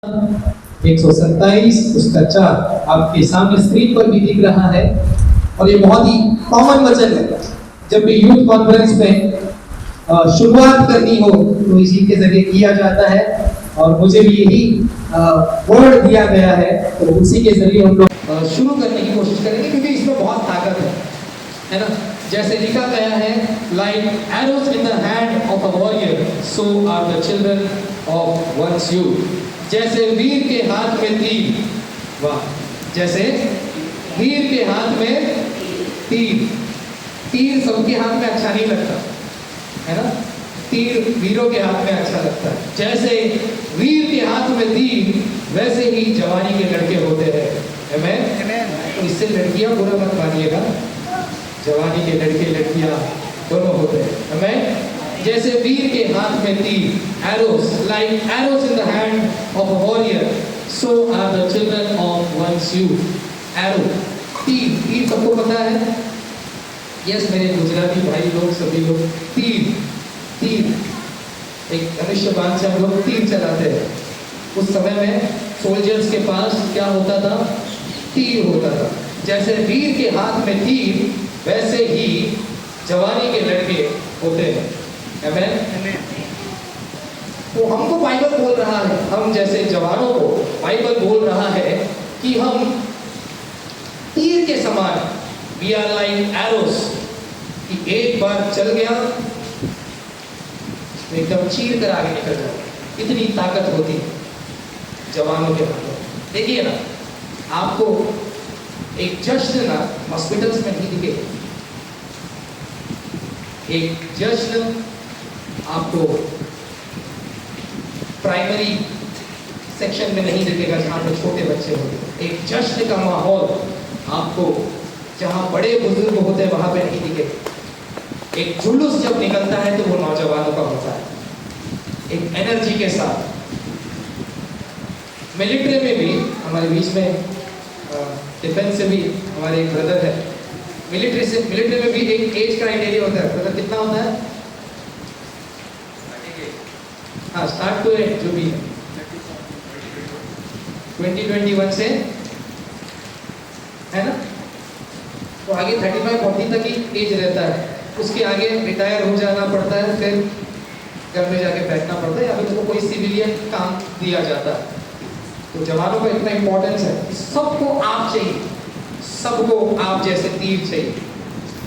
127 उसका 4 आपके सामने स्क्रीन पर भी दिख रहा है। और ये बहुत ही कॉमन वचन है। जब भी यूथ कॉन्फ्रेंस में शुरुआत करनी हो तो इसी के जरिए किया जाता है और मुझे भी यही वर्ड दिया गया है, तो उसी के जरिए हम लोग शुरू करने की कोशिश करेंगे, क्योंकि इसमें बहुत ताकत है ना। जैसे लिखा गया है, like arrows in the hand of a warrior so are the children of one's youth. जैसे वीर के हाथ में तीर, वाह, जैसे वीर के हाथ में तीर। तीर सबके हाथ में अच्छा नहीं लगता है ना, तीर वीरों के हाथ में अच्छा लगता है। जैसे वीर के हाथ में तीर, वैसे ही जवानी के लड़के होते हैं। तो इससे लड़कियां बुरा मत मानिएगा, जवानी के लड़के लड़कियां दोनों होते हैं। हमें जैसे वीर के हाथ में तीर, arrows like arrows in the hand of a warrior, so are the children of one's youth. Arrow, तीर, तीर सबको पता है। यस मेरे गुजराती भाई लोग, सभी लोग, तीर, तीर एक धनुष्य बाण से हम लोग तीर चलाते हैं। उस समय में सोल्जर्स के पास क्या होता था? तीर होता था। जैसे वीर के हाथ में तीर, वैसे ही जवानी के लड़के होते हैं। तो हमको बाइबल बोल रहा है, हम जैसे जवानों को बाइबल बोल रहा है कि हम तीर के समान, वी आर लाइक एरोस, कि एक बार चल गया तो एकदम चीर कर आगे निकल जाए। इतनी ताकत होती है जवानों के हाथों। देखिए ना, आपको एक जश्न ना हॉस्पिटल्स में नहीं दिखेगा, एक जश्न आपको प्राइमरी सेक्शन में नहीं दिखेगा जहाँ पे छोटे बच्चे होते। एक जश्न का माहौल आपको जहाँ बड़े बुजुर्ग होते हैं वहां पे नहीं दिखेगा। एक जुलूस जब निकलता है तो वो नौजवानों का होता है, एक एनर्जी के साथ। मिलिट्री में भी हमारे बीच में डिफेंस से भी हमारे एक ब्रदर है, मिलिट्री में भी एक एज क्राइटेरिया होता है। ब्रदर कितना होता है? हाँ, स्टार्ट टू एंड जो भी है 2021 से है ना, तो आगे 35-40 तक ही एज रहता है। उसके आगे रिटायर हो जाना पड़ता है, फिर घर में जाके बैठना पड़ता है, या फिर उसको कोई सिविलियन काम दिया जाता है। तो जवानों का इतना इंपॉर्टेंस है कि सबको आप चाहिए, सबको आप जैसे तीर चाहिए,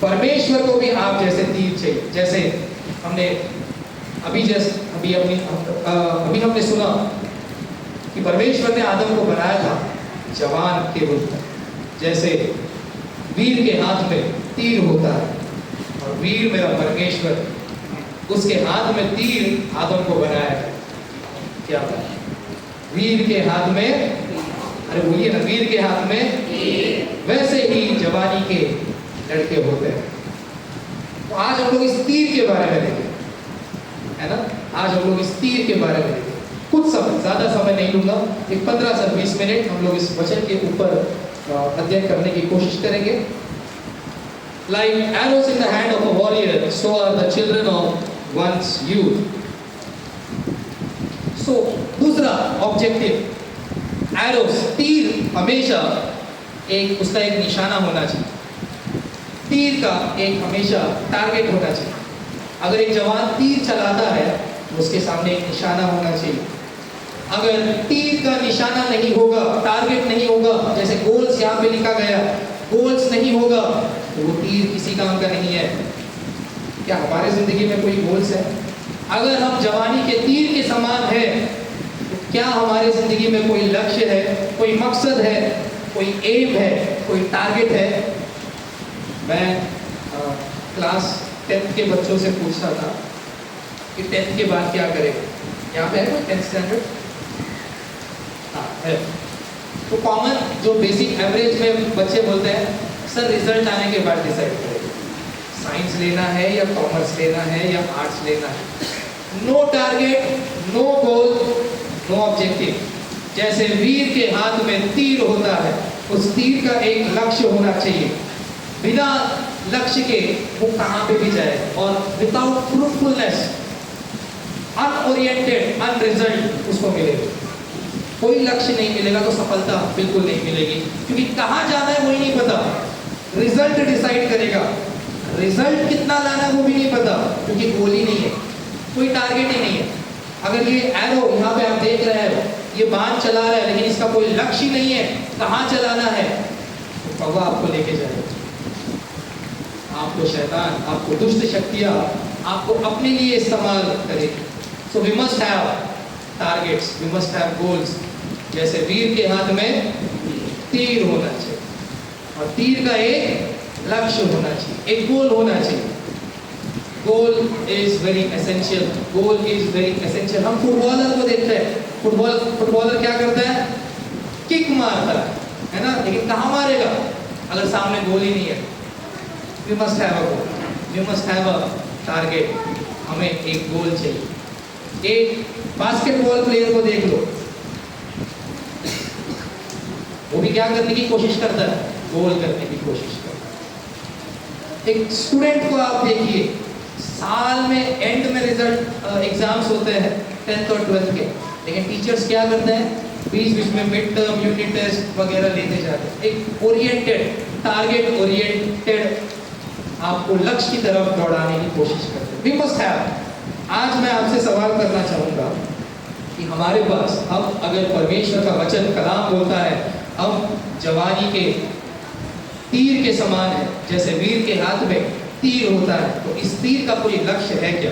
परमेश्वर को भी आप जैसे तीर चाहिए। जैसे हमने अभी हमने सुना कि परमेश्वर ने आदम को बनाया था जवान के रूप में। जैसे वीर के हाथ में तीर होता है, और वीर मेरा परमेश्वर, उसके हाथ में तीर आदम को बनाया है। क्या बात है, वीर के हाथ में, अरे बोलिए ना, वीर के हाथ में, वैसे ही जवानी के लड़के होते हैं। तो आज हम लोग इस तीर के बारे में देखें, है ना, आज हम लोग इस तीर के बारे में देखें। कुछ समय, ज्यादा समय नहीं लूंगा, एक 15 से 20 मिनट हम लोग इस वचन के ऊपर अध्ययन करने की कोशिश करेंगे। Like arrows in the hand of a warrior, so are the children of one's youth. So दूसरा ऑब्जेक्टिव, एरोस, तीर हमेशा एक, उसका एक निशाना होना चाहिए। तीर का एक हमेशा टारगेट होना चाहिए। अगर एक जवान तीर चलाता है तो उसके सामने एक निशाना होना चाहिए। अगर तीर का निशाना नहीं होगा, टारगेट नहीं होगा, जैसे गोल्स यहाँ पे लिखा गया, गोल्स नहीं होगा, तो वो तीर किसी काम का नहीं है। क्या हमारे जिंदगी में कोई गोल्स है? अगर हम जवानी के तीर के समान है, तो क्या हमारे जिंदगी में कोई लक्ष्य है, कोई मकसद है, कोई एम है, कोई टारगेट है? मैं क्लास 10th के बच्चों से पूछता था कि 10th के बाद क्या करेगा। यहाँ पे है कोई 10th स्टैंडर्ड? हाँ है। तो कॉमन जो बेसिक एवरेज में बच्चे बोलते हैं, सर रिजल्ट आने के बाद डिसाइड करेंगे, साइंस लेना है या कॉमर्स लेना है या आर्ट्स लेना है। नो टारगेट, नो गोल, नो ऑब्जेक्टिव। जैसे वीर के हाथ में तीर होता है, उस तीर का एक लक्ष्य होना चाहिए। बिना लक्ष्य के वो कहाँ पे भी जाए, और विदाउट फ्रूटफुलनेस, अनओरिएंटेड, अनरिजल्ट उसको मिलेगा। कोई लक्ष्य नहीं मिलेगा तो सफलता बिल्कुल नहीं मिलेगी, क्योंकि कहाँ जाना है वही नहीं पता। रिजल्ट डिसाइड करेगा, रिजल्ट कितना लाना है वो भी नहीं पता, क्योंकि गोल ही नहीं है, कोई टारगेट ही नहीं है। अगर ये एरो यहाँ पे आप देख रहे हो, ये बाण चला रहा है लेकिन इसका कोई लक्ष्य नहीं है कहाँ चलाना है, तो कौवा आपको लेके जाएगा। आपको शैतान, आपको दुष्ट शक्तियाँ आपको अपने लिए इस्तेमाल करेगी। So we must have targets, we must have goals. जैसे वीर के हाथ में तीर होना चाहिए और तीर का एक लक्ष्य होना चाहिए, एक गोल होना चाहिए। Goal is very essential, goal is very essential. हम फुटबॉलर को देखते हैं, फुटबॉलर क्या करता है, किक मारता है ना, लेकिन कहाँ मारेगा अगर सामने गोल ही नहीं है। We must have a goal, we must have a target. हमें एक गोल चाहिए। एक बास्केटबॉल प्लेयर को देख लो, वो भी क्या करने की कोशिश करता है, गोल करने की कोशिश करता है। एक स्टूडेंट को आप देखिए, साल में एंड में रिजल्ट एग्जाम्स होते हैं 10th और 12th के, लेकिन टीचर्स क्या करते हैं, बीच बीच में मिड टर्म, यूनिट टेस्ट वगैरह लेते जाते हैं। एक ओरिएंटेड, टारगेट ओरिएंटेड आपको लक्ष्य की तरफ दौड़ाने की कोशिश करते हैं। We must have. आज मैं आपसे सवाल करना चाहूँगा कि हमारे पास अब अगर परमेश्वर का वचन कलाम बोलता है, अब जवानी के तीर के समान है, जैसे वीर के हाथ में तीर होता है, तो इस तीर का कोई लक्ष्य है क्या,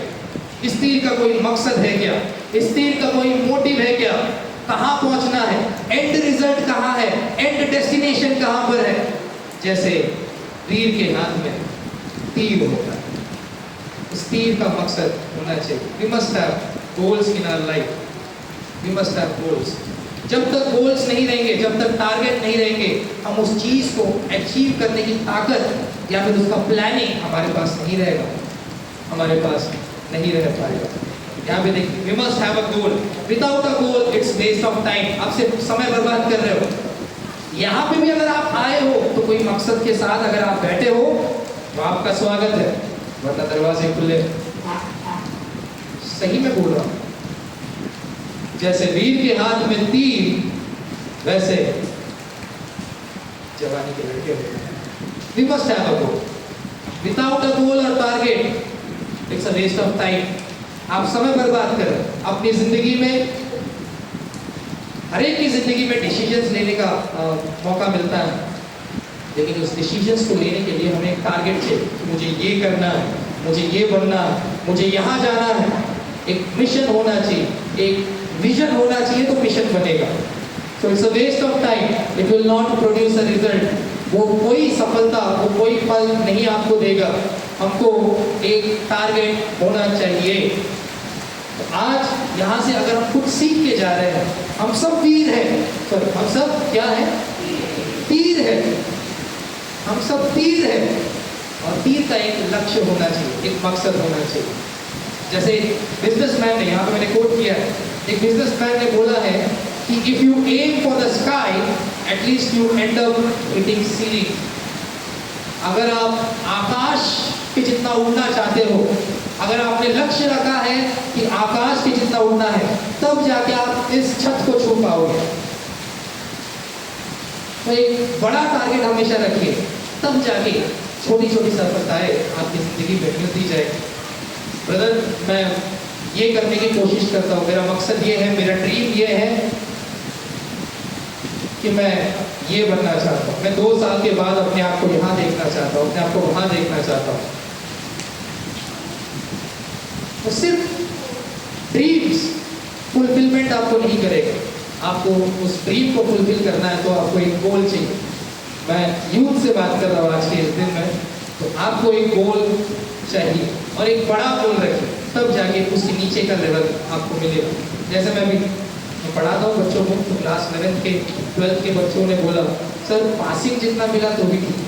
इस तीर का कोई मकसद है क्या, इस तीर का कोई मोटिव है क्या, कहाँ पहुंचना है, एंड रिजल्ट कहाँ है, एंड डेस्टिनेशन कहाँ पर है। जैसे वीर के हाथ में तीर होता है, इस तीर का मकसद होना चाहिए। We must have goals in our life, we must have goals. जब तक गोल्स नहीं रहेंगे, जब तक टारगेट नहीं रहेंगे, हम उस चीज को अचीव करने की ताकत या फिर उसका प्लानिंग हमारे पास नहीं रहेगा, हमारे पास नहीं रह पाएगा। यहाँ पे देखिए, we must have a goal, without a goal it's waste of time. आप सिर्फ समय बर्बाद कर रहे हो। यहाँ पे भी अगर आप आए हो तो कोई मकसद के साथ अगर आप बैठे हो तो आपका स्वागत है, वरना दरवाजे खुले। सही में बोल रहा हूँ। जैसे वीर के हाथ में तीर, वैसे जवानी के लड़के होते हैं। We must have a goal, without a goal और target it's a waste of time. आप समय बर्बाद करें अपनी जिंदगी में। हर एक की जिंदगी में डिसीजंस लेने का मौका मिलता है, लेकिन उस डिसीजंस को लेने के लिए हमें एक टारगेट चाहिए कि मुझे ये करना है, मुझे ये बनना है, मुझे यहाँ जाना है। एक मिशन होना चाहिए, एक विजन होना चाहिए, तो मिशन बनेगा। So it's a waste of time, it will not produce a result. वो कोई सफलता, वो कोई फल नहीं आपको देगा। हमको एक टारगेट होना चाहिए। तो आज यहाँ से अगर हम कुछ सीख के जा रहे हैं, हम सब वीर हैं, सॉरी हम सब क्या है, तीर है, हम सब तीर है, और तीर का एक लक्ष्य होना चाहिए, एक मकसद होना चाहिए। जैसे बिजनेसमैन ने, यहाँ पे मैंने कोट किया है, एक बिजनेसमैन ने बोला है कि if you aim for the sky at least you end up hitting ceiling. अगर आप आकाश के जितना उड़ना चाहते हो, अगर आपने लक्ष्य रखा है कि आकाश के जितना उड़ना है, तब जाके आप इस छत को छू पाओगे। तो एक बड़ा टारगेट हमेशा रखिए, तब जाके छोटी छोटी सफलताएं आपकी जिंदगी में मिलती जाएगी। ब्रदर, मैं ये करने की कोशिश करता हूँ, मेरा मकसद ये है, मेरा ड्रीम ये है कि मैं ये बनना चाहता हूँ। मैं 2 साल के बाद अपने आप को यहाँ देखना चाहता हूँ, अपने आप को वहाँ देखना चाहता हूँ। तो सिर्फ ड्रीम्स फुलफिलमेंट आपको नहीं करेगा, आपको उस ड्रीम को फुलफिल करना है तो आपको एक गोल चाहिए। मैं यूथ से बात कर रहा हूँ आज के इस दिन में, तो आपको एक गोल चाहिए और एक बड़ा गोल रखिए, तब जाके उसके नीचे का लेवल आपको मिलेगा। जैसे मैं पढ़ाता हूँ बच्चों को, तो क्लास 11th के 12th के बच्चों ने बोला, सर पासिंग जितना मिला तो भी ठीक,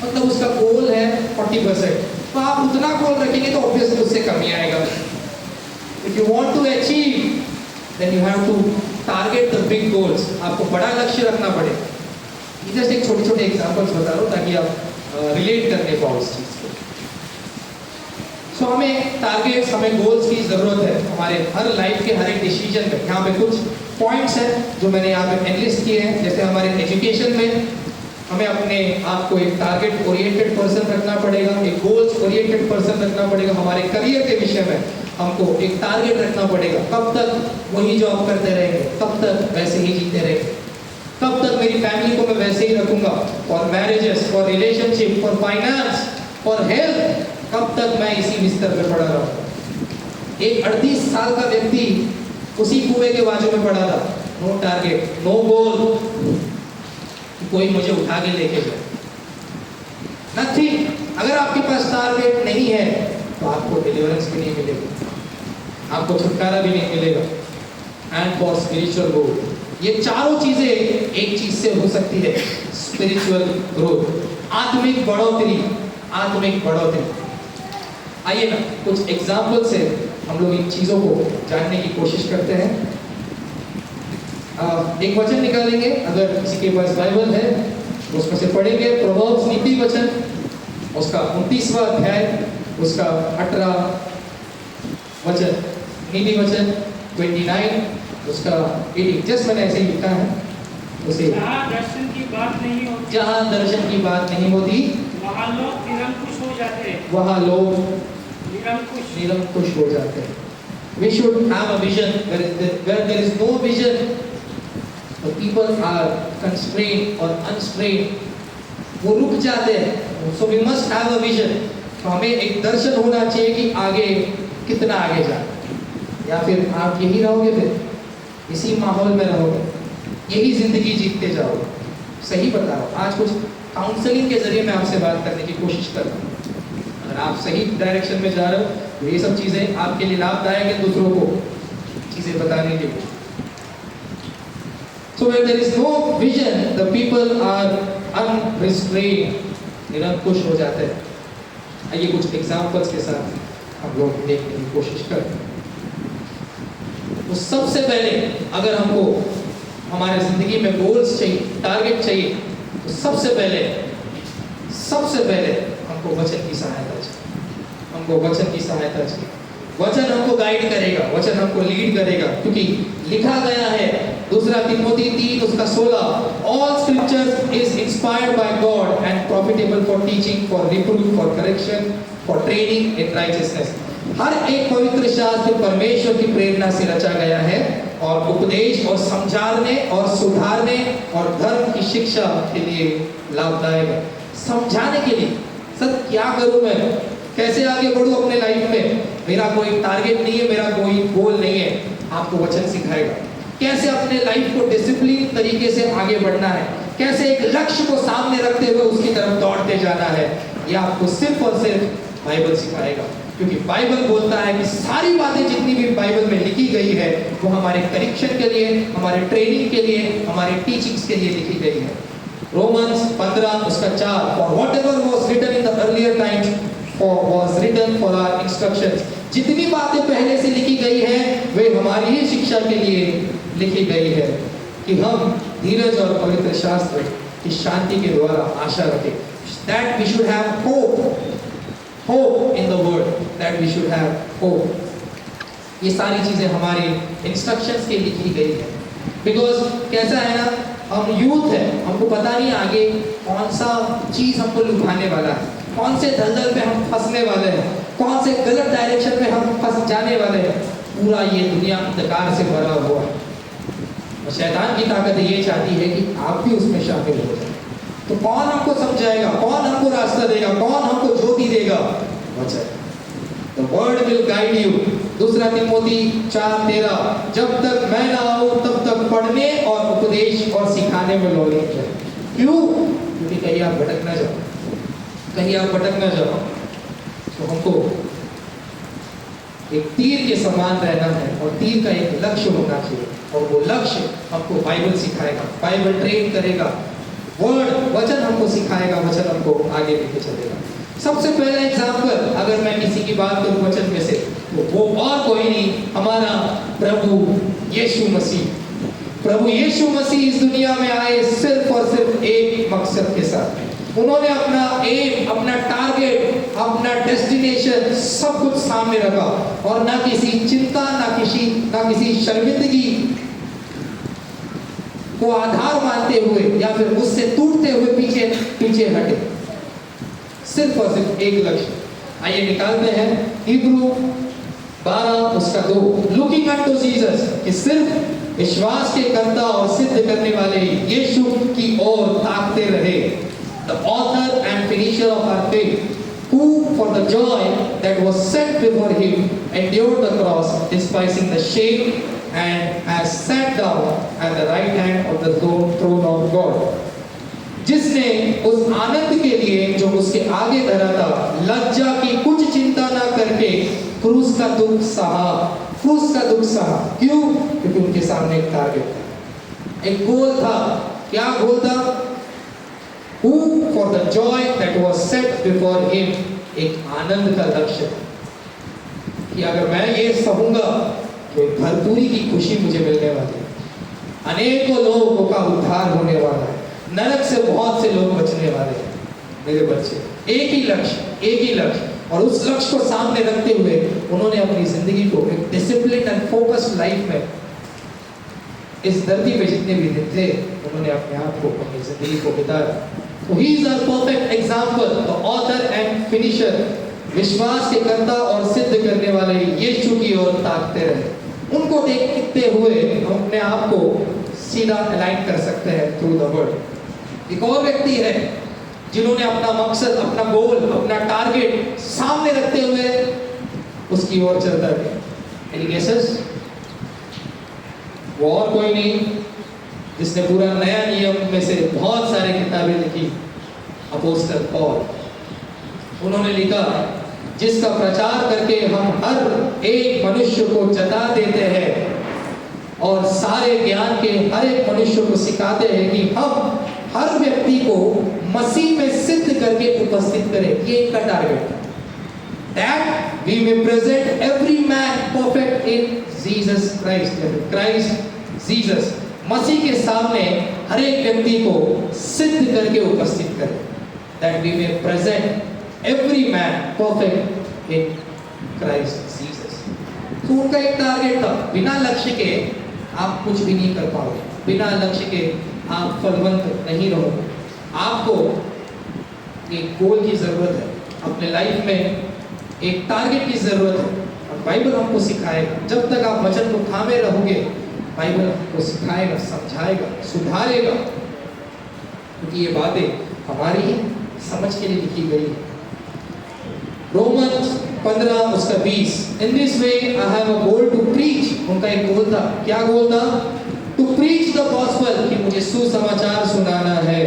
मतलब उसका गोल है 40%, तो आप उतना गोल रखेंगे तो ऑब्वियसली उससे कमी आएगा। If you want to achieve then you have to target the big goals. आपको बड़ा लक्ष्य रखना पड़ेगा। जस्ट एक छोटे छोटे एग्जांपल्स बता रहा हूँ ताकि आप रिलेट करने पाओ इस चीज़ को। सो हमें टारगेट्स, हमें गोल्स की ज़रूरत है हमारे हर लाइफ के हर एक डिसीजन में। यहाँ पे कुछ पॉइंट्स हैं जो मैंने यहाँ पे एनलिस्ट किए हैं। जैसे हमारे एजुकेशन में हमें अपने आप को एक टारगेट ओरिएंटेड पर्सन रखना पड़ेगा, एक गोल्स ओरिएंटेड पर्सन रखना पड़ेगा। हमारे करियर के विषय में हमको एक टारगेट रखना पड़ेगा। कब तक वही जॉब करते रहेंगे, कब तक वैसे ही जीते रहेंगे, कब तक मेरी फैमिली को मैं वैसे ही रखूंगा, for marriages, for relationship, for finance, for health, कब तक मैं इसी बिस्तर पे पड़ा रहूंगा। एक 38 साल का व्यक्ति उसी कुएं के बाजू में पड़ा था, नो टारगेट, नो गोल, कोई मुझे उठा के लेके जाए, नथिंग। अगर आपके पास टारगेट नहीं है तो आपको डिलीवरेंस भी नहीं मिलेगा, आपको छुटकारा भी नहीं मिलेगा। एंड फॉर स्पिरिचुअल ग्रोथ, ये चारों चीजें एक चीज से हो सकती है, स्पिरिचुअल ग्रोथ, आत्मिक बढ़ोतरी, आत्मिक बढ़ोतरी। आइए ना कुछ एग्जाम्पल से हम लोग इन चीजों को जानने की कोशिश करते हैं। एक वचन निकालेंगे, अगर किसी के पास बाइबल है उसमें से पढ़ेंगे। प्रोवर्ब्स नीति वचन, उसका 29वां अध्याय, उसका 18 वचन, नीति वचन 29, उसका 18। जस्ट मैंने ऐसे ही लिखा है उसे। जहाँ दर्शन की बात नहीं होती, जहाँ दर्शन की बात नहीं होती वहाँ लोग निरंकुश हो जाते हैं, वहाँ लोग निरंकुश हो जाते हैं। We should have a vision. Where there is no vision, the people are constrained or unstrained. वो रुक जाते हैं। So we must have a vision. तो हमें एक दर्शन होना चाहिए कि आगे कितना आगे जाना, या फिर आप यही रहोगे, फिर इसी माहौल में रहोगे, यही जिंदगी जीतते जाओगे। सही बता रहा हूँ, आज कुछ काउंसलिंग के जरिए मैं आपसे बात करने की कोशिश कर रहा हूँ। अगर आप सही डायरेक्शन में जा रहे हो तो ये सब चीजें आपके लिए लाभदायक है, दूसरों को चीजें बताने के लिए। So when there is no vision, the people are unrestrained, निरंकुश हो जाते हैं। आइए कुछ एग्जाम्पल्स के साथ हम लोग देखने की कोशिश करें। तो सबसे पहले अगर हमको हमारे जिंदगी में गोल्स चाहिए, टारगेट चाहिए, तो सबसे पहले हमको वचन की सहायता चाहिए। हमको वचन की सहायता चाहिए। वचन हमको गाइड करेगा, वचन हमको लीड करेगा, क्योंकि लिखा गया है 2 तिमोथी 3 उसका 16, all scriptures is inspired by God and profitable for teaching, for reproof, for correction, for training in righteousness. हर एक पवित्र शास्त्र परमेश्वर की प्रेरणा से रचा गया है और उपदेश और समझाने और सुधारने और धर्म की शिक्षा के लिए लाभदायक है। समझाने के लिए, सर क्या करूं मैं, कैसे आगे बढ़ूं अपने लाइफ में, मेरा कोई टारगेट नहीं है, मेरा कोई गोल नहीं है, आपको वचन सिखाएगा। कैसे अपने लाइफ को डिसिप्लिन तरीके से आगे बढ़ना है, कैसे एक लक्ष्य को सामने रखते हुए उसकी तरफ दौड़ते जाना है, ये आपको सिर्फ और सिर्फ बाइबल सिखाएगा। क्योंकि बाइबल बोलता है कि सारी बातें जितनी भी बाइबल में लिखी गई है वो हमारे करेक्शन के लिए, हमारे ट्रेनिंग के लिए, हमारे टीचिंग्स के लिए लिखी गई है। रोमन्स 15 उसका 4, for whatever was written in the earlier times was written for our instructions. जितनी बातें पहले से लिखी गई है वे हमारी ही शिक्षा के लिए लिखी गई है, कि हम धीरज और पवित्र शास्त्र की शांति के द्वारा आशा रखें। That we should have hope in the word, that we should have hope। ये सारी चीजें हमारे इंस्ट्रक्शंस के लिखी गई है। बिकॉज कैसा है ना, हम यूथ है, हमको पता नहीं आगे कौन सा चीज हमको लुभाने वाला है, कौन से दलदल पे हम फंसने वाले हैं, कौन से गलत डायरेक्शन में हम फंस जाने वाले हैं। पूरा ये दुनिया अंधकार से भरा हुआ है और शैतान की ताकत ये चाहती है कि आप भी उसमें शामिल हो जाए। तो कौन हमको समझाएगा, कौन हमको रास्ता देगा, कौन हमको ज्योति देगा? वचन। The word will guide you। 2 Timothy 4:13, जब तक मैं ना आऊं तब तक पढ़ने और उपदेश और सिखाने में लगे रहे। क्यों? क्योंकि कहीं आप भटक ना जाओ, कहीं आप भटक ना जाओ। तो हमको एक तीर के समान रहना है और तीर का एक लक्ष्य होना चाहिए, और वो लक्ष्य हमको बाइबल सिखाएगा, बाइबल ट्रेन करेगा, वर्ड वचन हमको सिखाएगा, वचन हमको आगे लेके चलेगा। सबसे पहला एग्जाम्पल अगर मैं किसी की बात करूं वचन में से, तो वो और कोई नहीं, हमारा प्रभु यीशु मसीह। प्रभु यीशु मसीह इस दुनिया में आए सिर्फ और सिर्फ एक मकसद के साथ। उन्होंने अपना एम, अपना टारगेट, अपना डेस्टिनेशन सब कुछ सामने रखा, और ना किसी चिंता, ना किसी शर्मिंदगी को आधार मानते हुए या फिर उससे टूटते हुए पीछे पीछे हटे। सिर्फ और सिर्फ एक लक्ष्य। आइए निकालते हैं हिब्रू 12 उसका 2। लुकिंग अनटू जीसस, कि सिर्फ विश्वास के कर्ता और सिद्ध करने वाले यीशु की ओर ताकते रहे। The author and finisher of our faith, who for the joy that was set before him endured the cross, despising the shame, and has sat down at the right hand of the throne of God. जिसने उस आनंद के लिए जो उसके आगे धरा था, लज्जा की कुछ चिंता ना करके क्रूस का दुख सहा। क्रूस का दुख सहा क्यों? क्योंकि उनके सामने एक टारगेट था, एक गोल था। क्या गोल था? Who for the joy that was set before him, एक आनंद का लक्ष्य कि अगर मैं ये सहूंगा तो भरपूरी की खुशी मुझे मिलने वाली है, अनेकों लोगों का उद्धार होने वाला है, नरक से बहुत से लोग बचने वाले हैं मेरे बच्चे। एक ही लक्ष्य, एक ही लक्ष्य। और उस लक्ष्य को सामने रखते हुए उन्होंने अपनी जिंदगी को एक डिसिप्लिन एंड फोकस्ड लाइफ में, इस धरती पे जितने भी दिन थे, उन्होंने अपने आप को, अपनी जिंदगी को बिताया। So he is our perfect example, the author and finisher, विश्वास के कर्ता और सिद्ध करने वाले यीशु की ओर ताकते रहे। उनको देखते हुए हम अपने आप को सीधा अलाइन कर सकते हैं थ्रू द वर्ड। एक और व्यक्ति है जिन्होंने अपना मकसद, अपना गोल, अपना टारगेट सामने रखते हुए उसकी ओर चलता गया। Any guesses? वो और कोई नहीं जिसने पूरा नया नियम में से बहुत सारे किताबें लिखी, अपोस्टल पॉल। उन्होंने लिखा, जिसका प्रचार करके हम हर एक मनुष्य को जता देते हैं और सारे ज्ञान के हर एक मनुष्य को सिखाते हैं कि हम हर व्यक्ति को मसीह में सिद्ध करके उपस्थित करें। ये इनका टारगेट है। That we may present every man perfect in Jesus Christ, Christ Jesus, मसीह के सामने हर एक व्यक्ति को सिद्ध करके उपस्थित करें। That we may present every man perfect in Christ Jesus. तो उनका एक टारगेट था। बिना लक्ष्य के आप कुछ भी नहीं कर पाओगे, बिना लक्ष्य के आप फलवंत नहीं रहोगे। आपको एक गोल की जरूरत है, अपने लाइफ में एक टारगेट की जरूरत है। और बाइबल हमको सिखाएगा, जब तक आप वचन को थामे रहोगे, बाइबल आपको सिखाएगा, समझाएगा, सुधारेगा, क्योंकि ये बातें हमारी ही समझ के लिए लिखी गई है। रोमन्स 15 उसका 20, in this way I have a goal to preach. उनका एक गोल था। क्या गोल था? टू प्रीच द गॉस्पेल, कि मुझे सुसमाचार सुनाना है,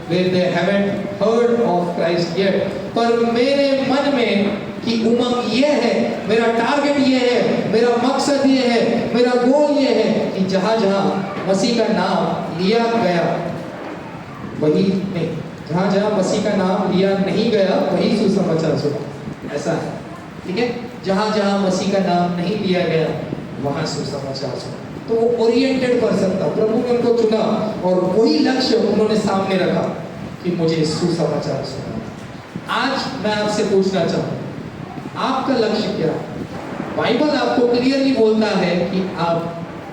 where they haven't heard of Christ yet। पर मेरे मन में कि उमंग ये है, मेरा टारगेट ये है, मेरा मकसद ये है, मेरा गोल ये है कि जहाँ जहाँ मसीह का नाम लिया गया वही नहीं, जहाँ जहाँ मसीह का नाम लिया नहीं गया वही सुसमाचार सुना। ऐसा है, ठीक है? जहाँ जहाँ मसीह का नाम नहीं लिया गया वहाँ सुसमाचार सुना। तो वो ओरिएंटेड पर्सन था, प्रभु ने उनको चुना और वही लक्ष्य उन्होंने सामने रखा कि मुझे सुसमाचार सुना। आज मैं आपसे पूछना चाहूँ, आपका लक्ष्य क्या है? बाइबल आपको क्लियरली बोलता है कि आप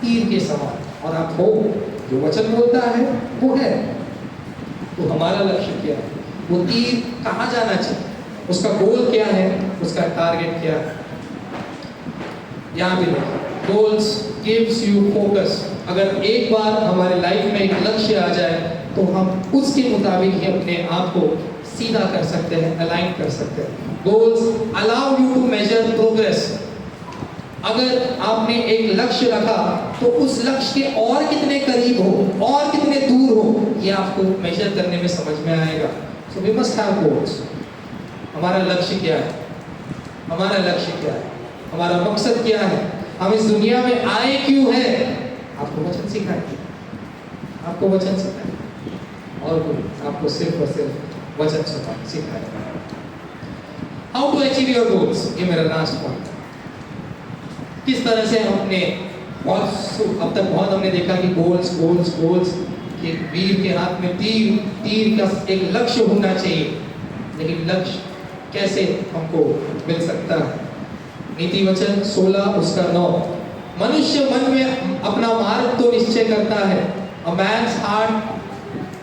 तीर के समान, और आप हो, जो वचन बोलता है वो है। तो हमारा लक्ष्य क्या है? वो तीर कहाँ जाना चाहिए? उसका गोल क्या है? उसका टारगेट क्या है? यहाँ भी देखो, गोल्स गिव्स यू फोकस। अगर एक बार हमारे लाइफ में एक लक्ष्य आ जाए तो हम उसके मुताबिक ही अपने आप को सीधा कर सकते हैं, अलाइन कर सकते हैं। Goals allow you to measure progress. अगर आपने एक लक्ष्य रखा तो उस लक्ष्य के और कितने करीब हो और कितने दूर हो, ये आपको मेजर करने में समझ में आएगा। So we must have goals. हमारा लक्ष्य क्या है? हमारा लक्ष्य क्या है? हमारा मकसद क्या है? हम इस दुनिया में आए क्यों हैं? आपको वचन सिखाएंगे, आपको वचन सिखाएंगे, और कोई आपको सिर्फ और सिर्फ वचन सिखाएगा। How to achieve your goals, ये मेरा लास्ट पॉइंट है। किस तरह से हम अपने अब तक बहुत हमने देखा कि गोल्स गोल्स गोल्स, कि वीर के हाथ में तीर, तीर का एक लक्ष्य होना चाहिए, लेकिन लक्ष्य कैसे हमको मिल सकता है? नीति वचन 16 उसका 9, मनुष्य मन में अपना मार्ग तो निश्चय करता है A man's heart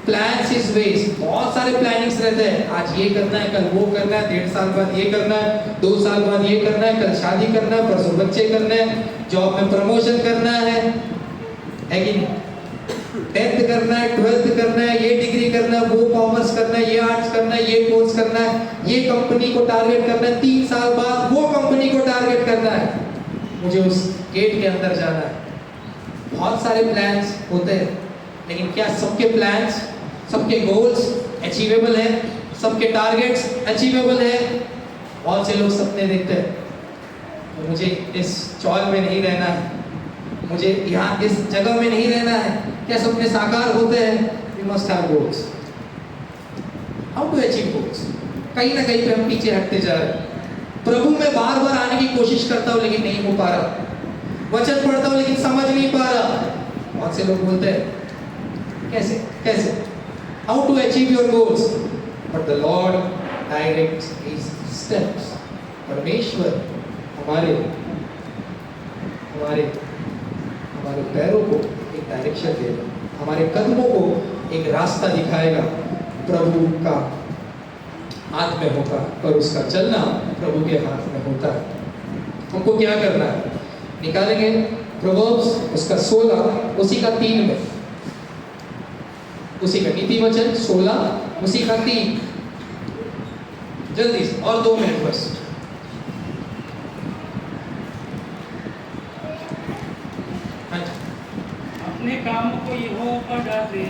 plans his ways. बहुत सारे प्लानिंग्स रहते हैं, आज ये करना है, कल वो करना है, 1.5 साल बाद ये करना है, 2 साल बाद ये करना है, कल शादी करना है, परसों बच्चे करने हैं, जॉब में प्रमोशन करना है कि नहीं? 10th करना है, 12th करना है, ये डिग्री करना है, वो कॉमर्स करना है, ये आर्ट्स करना है, ये कोर्स करना है, ये कंपनी को टारगेट करना है, 3 साल बाद वो कंपनी को टारगेट करना है, मुझे उस गेट के अंदर जाना है। बहुत सारे प्लान्स होते हैं, लेकिन क्या सबके प्लान्स, सबके गोल्स अचीवेबल हैं? सबके टारगेट्स अचीवेबल हैं? बहुत से लोग सपने देखते हैं, तो मुझे इस चौल में नहीं रहना है, मुझे यहाँ इस जगह में नहीं रहना है। क्या सपने साकार होते हैं? We must have goals. How to achieve goals? कहीं ना कहीं पे हम पीछे हटते जा रहे हैं। प्रभु में बार बार आने की कोशिश करता हूँ लेकिन नहीं हो पा रहा, वचन पढ़ता हूँ लेकिन समझ नहीं पा रहा। बहुत से लोग बोलते हैं कैसे कैसे, how to achieve your goals? But the Lord directs his steps. परमेश्वर हमारे हमारे हमारे पैरों को एक डायरेक्शन देगा, हमारे कदमों को एक रास्ता दिखाएगा। प्रभु का हाथ में होगा और उसका चलना प्रभु के हाथ में होता है। हमको क्या करना है? निकालेंगे प्रोवर्ब्स उसका 16 उसी का 3 में, उसी का नीति वचन 16 उसी का 3, जल्दी से और 2 मिनट बस। अपने कामों को यहोवा पर डाल दे,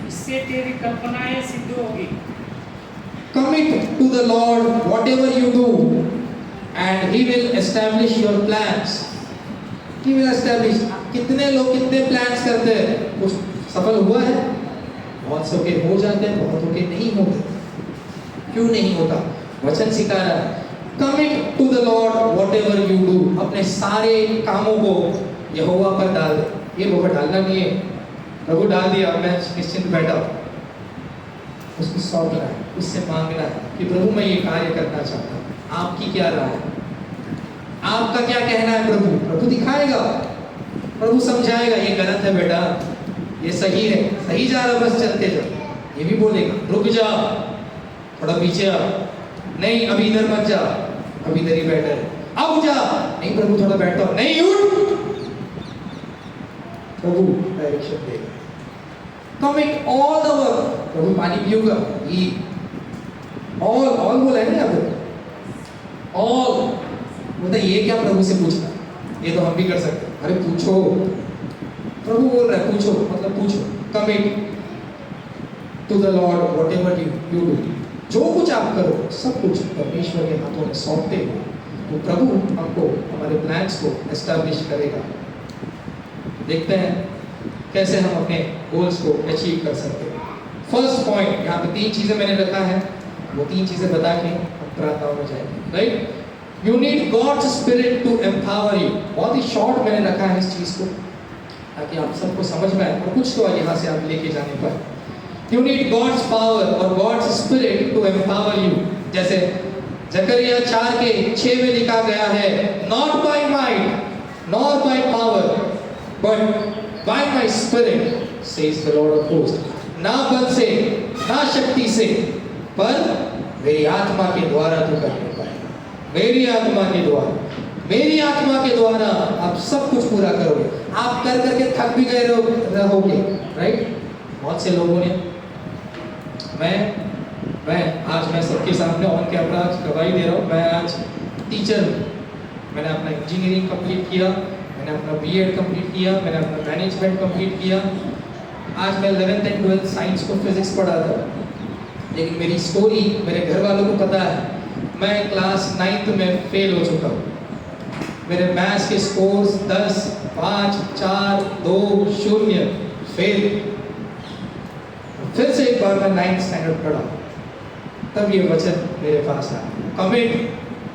इससे तेरी कल्पनाएं सिद्ध होगी। Commit to the Lord whatever you do and he will establish your plans. He will establish. कितने लोग कितने प्लान्स करते हैं, कुछ सफल हुआ है? बहुत सौ के हो जाते हैं, बहुतों के नहीं होते। क्यों नहीं होता? वचन सिखा रहा है Commit to the Lord whatever you do. अपने सारे कामों को यहोवा पर डाल दे। ये वो डालना नहीं है, प्रभु डाल दिया, मैं निश्चिंत बैठा, उसको सौंपना है, उससे मांगना है कि प्रभु मैं ये कार्य करना चाहता हूँ, आपकी क्या राय है, आपका क्या कहना है? प्रभु प्रभु दिखाएगा, प्रभु समझाएगा, ये गलत है बेटा, ये सही है, सही जा रहा, बस चलते जाओ। ये भी बोलेगा रुक जा, थोड़ा पीछे आ, नहीं अभी इधर मत जा, अभी इधर ही बैठा है, अब जा, नहीं प्रभु थोड़ा बैठो, नहीं उठ, प्रभु डायरेक्शन देगा। Commit all the work, प्रभु पानी पियूंगा, ये all बोला है ना यहाँ पे, all बोलता ये क्या प्रभु से पूछना, ये तो हम भी कर सकते हैं, अरे पूछो, प्रभु बोल रहा है पूछो, मतलब पूछो। Commit to the Lord whatever you do, जो कुछ आप करो सब कुछ परमेश्वर के हाथों में सौंपते हो, तो प्रभु हमको हमारे प्लान्स को एस्टैब्लिश करेगा। देखते हैं कैसे हम अपने गोल्स को अचीव कर सकते हैं। फर्स्ट पॉइंट, यहाँ पे 3 चीजें मैंने रखा है, वो 3 चीजें बता के हम प्रार्थना में जाएंगे। Right, you need God's spirit to empower you. बहुत ही शॉर्ट मैंने रखा है इस चीज को ताकि आप सबको समझ में आए और कुछ तो यहाँ से आप लेके जाने पर। यू नीड गॉड्स पावर और God's spirit to empower you. जैसे जकरिया 4:6 में लिखा गया है, not by might nor by power but by my spirit says the Lord of hosts। ना बल से ना शक्ति से, पर मेरी आत्मा के द्वारा तू कर पाएगा, मेरी आत्मा के द्वारा, मेरी आत्मा के द्वारा आप सब कुछ पूरा करोगे। आप कर करके थक भी गए रहोगे, राइट। बहुत से लोगों ने, मैं सबके सामने ऑन कैमरा गवाही दे रहा हूँ, मैं आज टीचर हूँ। मैंने अपना इंजीनियरिंग कंप्लीट किया, मैंने अपना बीएड कंप्लीट किया, मैंने अपना मैनेजमेंट कंप्लीट किया। आज मैं 11th एंड 12th साइंस को फिजिक्स पढ़ा था, लेकिन मेरी स्टोरी मेरे घर वालों को पता है। मैं क्लास 9th में फेल हो चुका हूँ। मेरे मैथ्स के स्कोर्स 10, 5, 4, 2, 0 फेल। फिर से एक बार मैं 9th स्टैंडर्ड पढ़ा, तब ये वचन मेरे पास आया, commit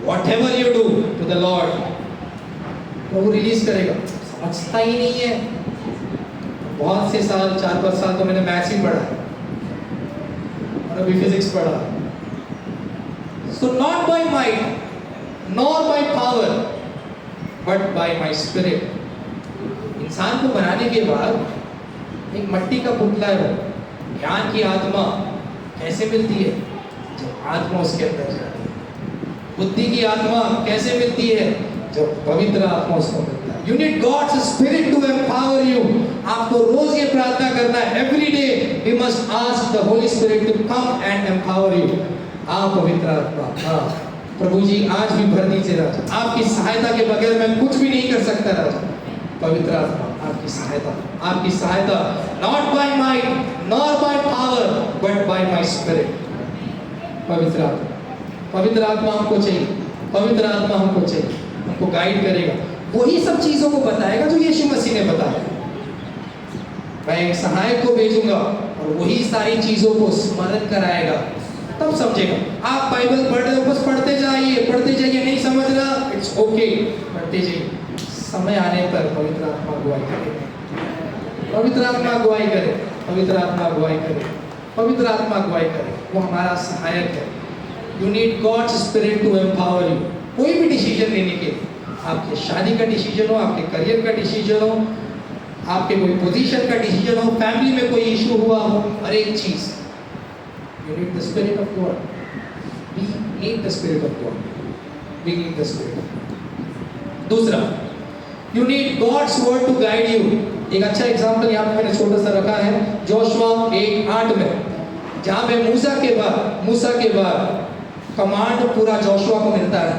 whatever you do to the lord. प्रभु रिलीज करेगा। समझता ही नहीं है। बहुत से साल, 4-5 साल तो मैंने मैथ्स ही पढ़ा और अभी फिजिक्स पढ़ा। So not by might nor by power but by my spirit. इंसान को बनाने के बाद एक मट्टी का पुतला है वो। ज्ञान की आत्मा कैसे मिलती है? जब आत्मा उसके अंदर जाती है। बुद्धि की आत्मा कैसे मिलती है? जब पवित्र आत्मा उसको मिलता है। You need God's spirit to empower you. आपको रोज ये प्रार्थना करना है, every day we must ask the holy spirit to come and empower you. आप पवित्र आत्मा, हाँ प्रभु जी आज भी भर दीजिए राजा, आपकी सहायता के बगैर मैं कुछ भी नहीं कर सकता राजा। पवित्र आत्मा आपकी सहायता, not by might not by power but by my spirit. पवित्र आत्मा हमको चाहिए, पवित्र आत्मा हमको चाहिए, हमको गाइड करेगा, वही सब चीजों को बताएगा जो यीशु मसीह ने बताया। मैं एक सहायक को भेजूंगा और वही सारी चीजों को स्मरण कराएगा, तब समझेगा। आप बाइबल पढ़ रहे हो, बस पढ़ते जाइए, नहीं समझ रहा, इट्स ओके, पढ़ते जाइए। समय आने पर पवित्र आत्मा अगुवाई करे, पवित्र आत्मा अगुवाई करे, पवित्र आत्मा अगुवाई करे, पवित्र आत्मा अगुवाई करे, वो हमारा सहायक है। You need God's spirit to empower you. कोई भी डिसीजन लेने के लिए, आपके शादी का डिसीजन हो, आपके करियर का डिसीजन हो, आपके कोई पोजीशन का डिसीजन हो, फैमिली में कोई इशू हुआ हो, हर एक चीज, you need the spirit of God. We need the spirit of God, we need the spirit. दूसरा, you need God's word to guide you. एक अच्छा एग्जांपल यहाँ पे मैंने छोटा सा रखा है, जोशुआ 1:8 में, जहाँ पे मूसा के बाद कमांड पूरा जोशुआ को मिलता है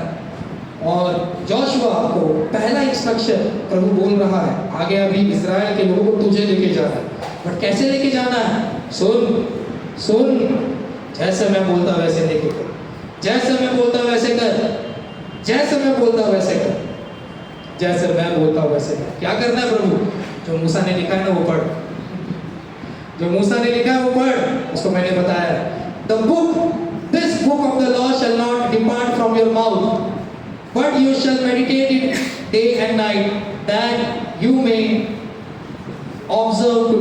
और जोशुआ को पहला इंस्ट्रक्शन प्रभु बोल रहा है, आगे अभी इजराइल के लोगों को तुझे लेके जाना है, बट कैसे लेके जाना है? सुन, जैसे मैं बोलता वैसे लेके कर, जैसे मैं बोलता वैसे कर, जैसे मैं बोलता वैसे कर, जैसे मैं बोलता वैसे कर। क्या करना है प्रभु? जो मूसा ने लिखा है ना वो पढ़, जो मूसा ने लिखा है वो पढ़, उसको मैंने बताया। This book of the law shall not depart from your mouth, but you shall meditate it day and night, that you may observe to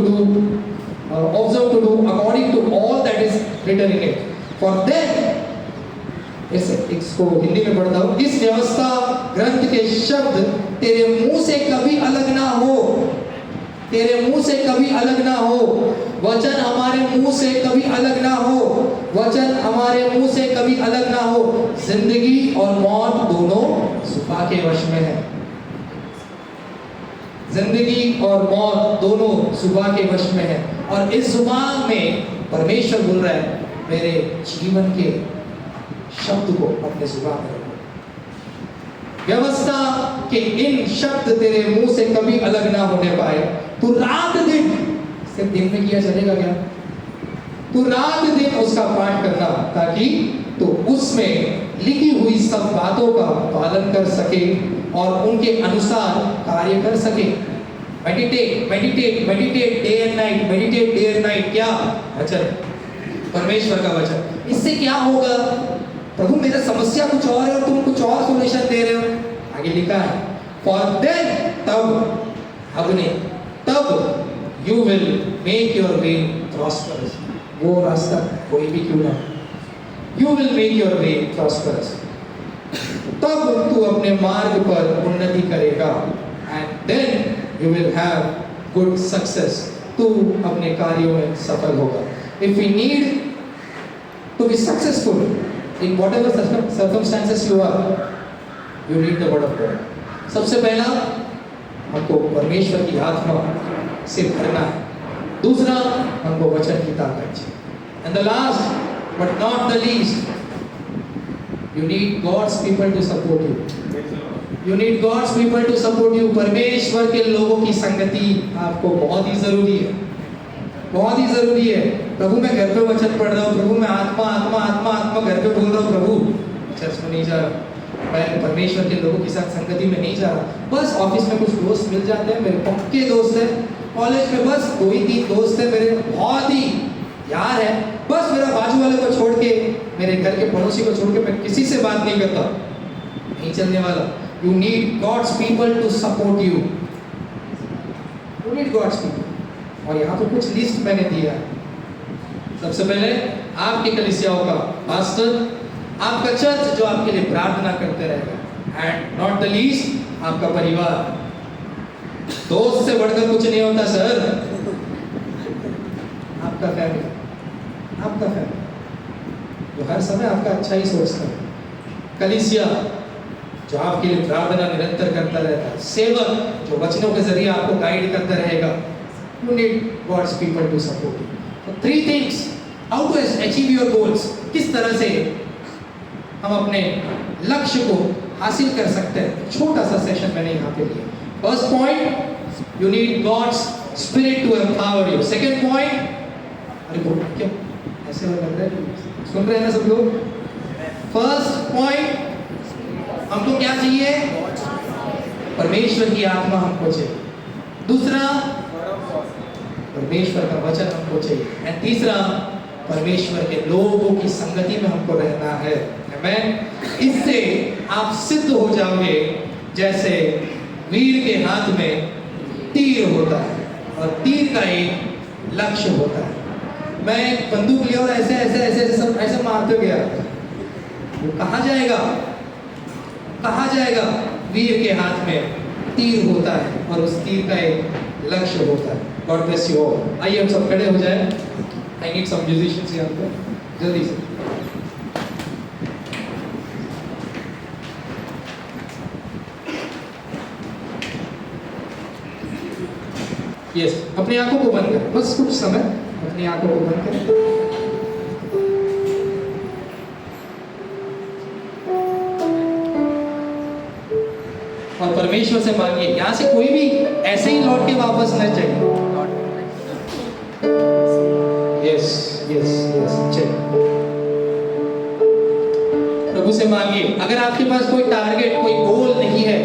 do according to all that is written in it. For then, इसको हिंदी में पढ़ता हूँ, इस व्यवस्था ग्रंथ के शब्द तेरे मुंह से कभी अलग ना हो, तेरे मुंह से कभी अलग ना हो, वचन हमारे मुंह से कभी अलग ना हो, वचन हमारे मुंह से कभी अलग ना हो। जिंदगी और मौत दोनों जुबान के वश में है, जिंदगी और मौत दोनों जुबान के वश में है। और इस जुबान में परमेश्वर बोल रहा है, मेरे जीवन के शब्द को अपने जुबान में रखो, व्यवस्था के इन शब्द तेरे मुंह से कभी अलग ना होने पाए। तू रात दिन, सिर्फ दिन में किया चलेगा क्या? तू रात दिन उसका पाठ करना, ताकि तो उसमें लिखी हुई सब बातों का पालन कर सके और उनके अनुसार कार्य कर सके। Meditate day and night, meditate day and night. क्या वचन? परमेश्वर का वचन। इससे क्या होगा? प्रभु मेरा समस्या कुछ और है और तुम कुछ और सॉल्यूशन दे रहे हो। आगे लिखा है, फॉर देन, तब you will make your way prosperous. वो रास्ता कोई भी क्यों ना, you will make your way prosperous. तब तू अपने मार्ग पर उन्नति करेगा, and then you will have good success. तू अपने कार्यों में सफल होगा। If we need to be successful in whatever circumstances you are, you need the word of God. सबसे पहला हमको परमेश्वर की आत्मा से भरना है, दूसरा हमको वचन की ताकत चाहिए, and the last but not the least, you need God's people to support you. You need God's people to support you. परमेश्वर के लोगों की संगति आपको बहुत ही जरूरी है, बहुत ही जरूरी है। प्रभु मैं घर पे वचन पढ़ रहा हूँ, प्रभु मैं आत्मा आत्मा आत्मा आत्मा घर पे बोल रहा हूँ, प्रभु चर्च में नहीं जा रहा, मैं परमेश्वर के लोगों के साथ संगति में नहीं जा रहा। बस ऑफिस में कुछ दोस्त मिल जाते हैं, मेरे पक्के दोस्त हैं, कॉलेज में बस 2 ही 3 दोस्त हैं मेरे, बहुत ही यार है, बस मेरा बाजू वाले को छोड़ के, मेरे घर के पड़ोसी को छोड़ के मैं किसी से बात नहीं करता, नहीं चलने वाला। You need God's people to support you, you need God's people. और यहाँ पर कुछ लिस्ट मैंने दिया है। सबसे पहले आपके कलीसियाओं का पास्टर, आपका चर्च जो आपके लिए प्रार्थना करते रहेगा, एंड नॉट द लीस्ट आपका परिवार। दोस्त से बढ़कर कुछ नहीं होता सर, आपका फैमिली, जो हर समय आपका अच्छा ही सोचता है, कलीसिया जो आपके लिए प्रार्थना निरंतर करता रहता है, सेवक जो वचनों के जरिए आपको गाइड करता रहेगा। You need God's people to support you. So 3 things how to achieve your goals. किस तरह से हम अपने लक्ष्य को हासिल कर सकते हैं, छोटा सा सेशन मैंने यहाँ पे लिया। First point, you need God's spirit to empower you. Second point, अरे बोल क्यों ऐसे लग रहा है, सुन रहे हैं ना सब लोग? फर्स्ट पॉइंट, हमको क्या चाहिए? परमेश्वर की आत्मा हमको चाहिए। दूसरा, परमेश्वर का वचन हमको चाहिए। एंड तीसरा, परमेश्वर के लोगों की संगति में हमको रहना है। आमीन। इससे आप सिद्ध हो जाओगे जैसे वीर के हाथ में तीर होता है और तीर का एक लक्ष्य होता है। मैं एक बंदूक लिया और ऐसे ऐसे ऐसे ऐसे सब ऐसे मारते गया, वो कहाँ जाएगा? कहाँ जाएगा? वीर के हाथ में तीर होता है और उस तीर का एक लक्ष्य होता है। God bless you all. आइए हम सब खड़े हो जाएं। आई नीड सम म्यूजिशियंस यहाँ पे, जल्दी से। यस, अपनी आंखों को बंद करें, बस कुछ समय अपनी आंखों को बंद करें। और परमेश्वर से मांगिए, यहां से कोई भी ऐसे ही लौट के वापस न जाए। यस यस यस, चल प्रभु से मांगिए। अगर आपके पास कोई टारगेट, कोई गोल नहीं है,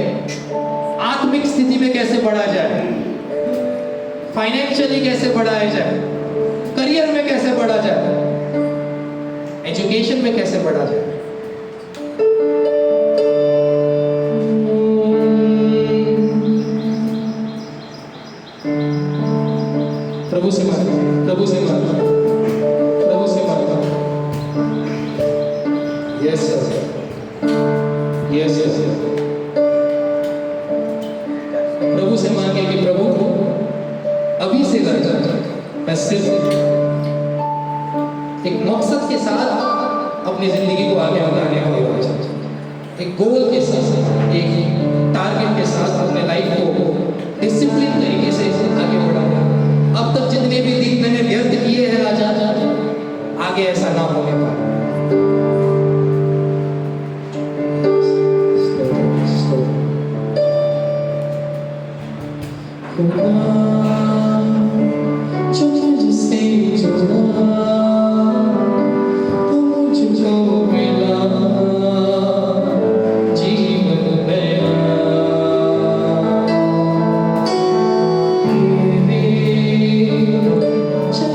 आत्मिक स्थिति में कैसे बढ़ा जाए, फाइनेंशियली कैसे बढ़ाया जाए, करियर में कैसे बढ़ा जाए, एजुकेशन में कैसे बढ़ा जाए, प्रभु से मांगो, प्रभु से मांगो, प्रभु से मांगो। यस यस यस यस, प्रभु से मांगे कि प्रभु अभी से मैं सिर्फ एक मकसद के साथ अपनी जिंदगी को आगे बढ़ाने वाला चाहता हूं, एक गोल के साथ, एक टारगेट के साथ अपने लाइफ को डिसिप्लिन तरीके से आगे बढ़ाना। अब तक जितने भी दिन मैंने व्यर्थ किए हैं राजा, आगे ऐसा ना होने पाए। Just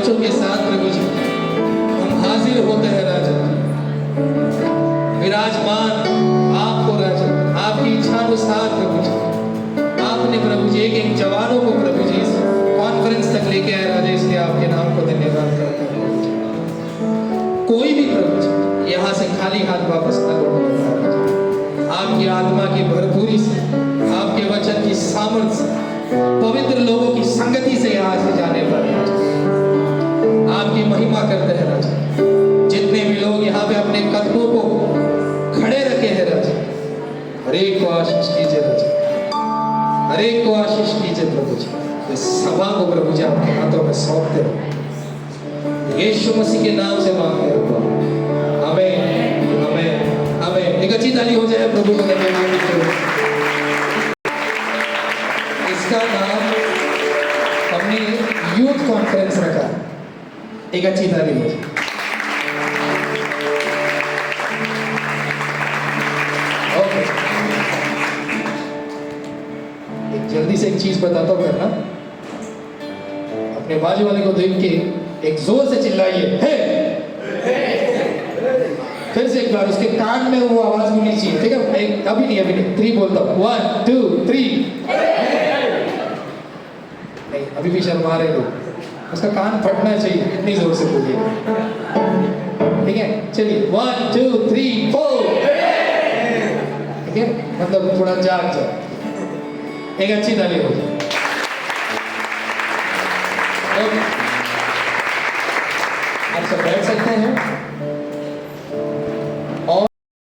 बच्चों के साथ प्रभु जी हम हाजिर होते हैं राजा। विराजमान आपको राजा, आपकी इच्छा अनुसार प्रभु जी आपने प्रभु जी एक जवानों को प्रभु जी इस कॉन्फ्रेंस तक लेके आए राजा, इसलिए आपके नाम को धन्यवाद करते हैं प्रभु जी। कोई भी प्रभु जी यहाँ से खाली हाथ वापस न लौटना राजा। आपकी आत्मा की भरपूरी से, आपके वचन की सामर्थ्य, पवित्र लोगों की संगति से यहाँ से जाने पर आपकी महिमा करते हैं राजा। जितने भी लोग यहाँ पे अपने कदमों को खड़े रखे हैं राजा, हर एक को आशीष कीजिए राजा, हर एक को आशीष कीजिए प्रभु जी। इस सभा को प्रभु जी आपके हाथों में सौंपते हो, यीशु मसीह के नाम से मांगते हो। आमीन आमीन आमीन। एक अच्छी ताली हो जाए प्रभु को धन्यवाद दीजिए। इसका नाम हमने यूथ कॉन्फ्रेंस रखा। एक अच्छी ताली हो जाए। ओके, जल्दी से एक चीज बताता हूँ करना। अपने बाजू वाले को देख के एक जोर से चिल्लाइए, हे। फिर से एक बार उसके कान में वो आवाज होनी चाहिए, ठीक है? अभी नहीं 3 बोलता हूँ, 1 2 3। नहीं, अभी भी शर्मा रहे लोग, उसका कान फटना चाहिए, इतनी जोर से बोलिए, ठीक है? चलिए 1 2 3 4, ठीक है? मतलब थोड़ा जाग जाओ। एक अच्छी ताली हो जाए।